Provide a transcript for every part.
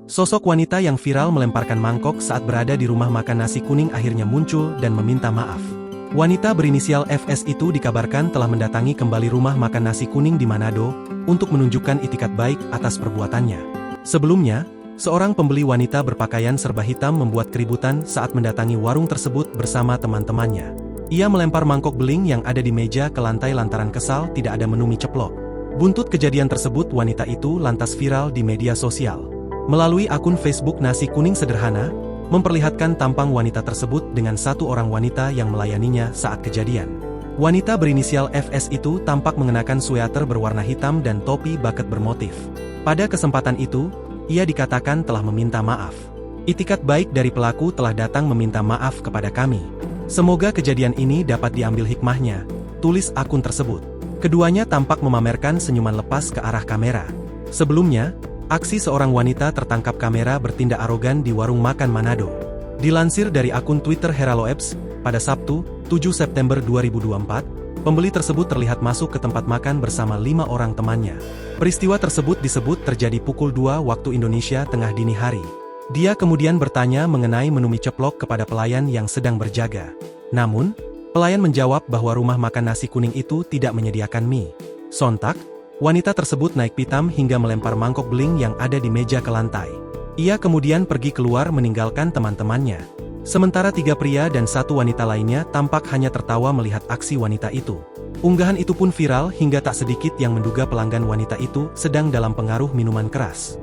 Sosok wanita yang viral melemparkan mangkok saat berada di rumah makan nasi kuning akhirnya muncul dan meminta maaf. Wanita berinisial FS itu dikabarkan telah mendatangi kembali rumah makan nasi kuning di Manado untuk menunjukkan itikat baik atas perbuatannya. Sebelumnya, seorang pembeli wanita berpakaian serba hitam membuat keributan saat mendatangi warung tersebut bersama teman-temannya. Ia melempar mangkok beling yang ada di meja ke lantai lantaran kesal tidak ada menu mie ceplok. Buntut kejadian tersebut, wanita itu lantas viral di media sosial. Melalui akun Facebook Nasi Kuning Sederhana, memperlihatkan tampang wanita tersebut dengan satu orang wanita yang melayaninya saat kejadian. Wanita berinisial FS itu tampak mengenakan sweater berwarna hitam dan topi bucket bermotif. Pada kesempatan itu, ia dikatakan telah meminta maaf. Itikat baik dari pelaku telah datang meminta maaf kepada kami. Semoga kejadian ini dapat diambil hikmahnya, tulis akun tersebut. Keduanya tampak memamerkan senyuman lepas ke arah kamera. Sebelumnya, aksi seorang wanita tertangkap kamera bertindak arogan di warung makan Manado. Dilansir dari akun Twitter Heraloebs, pada Sabtu, 7 September 2024, pembeli tersebut terlihat masuk ke tempat makan bersama 5 orang temannya. Peristiwa tersebut disebut terjadi pukul 2 waktu Indonesia tengah dini hari. Dia kemudian bertanya mengenai menu mie ceplok kepada pelayan yang sedang berjaga. Namun, pelayan menjawab bahwa rumah makan nasi kuning itu tidak menyediakan mie. Sontak, wanita tersebut naik pitam hingga melempar mangkok beling yang ada di meja ke lantai. Ia kemudian pergi keluar meninggalkan teman-temannya. Sementara 3 pria dan 1 wanita lainnya tampak hanya tertawa melihat aksi wanita itu. Unggahan itu pun viral hingga tak sedikit yang menduga pelanggan wanita itu sedang dalam pengaruh minuman keras.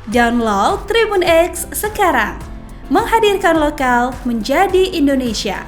Download Tribun X sekarang, menghadirkan lokal menjadi Indonesia.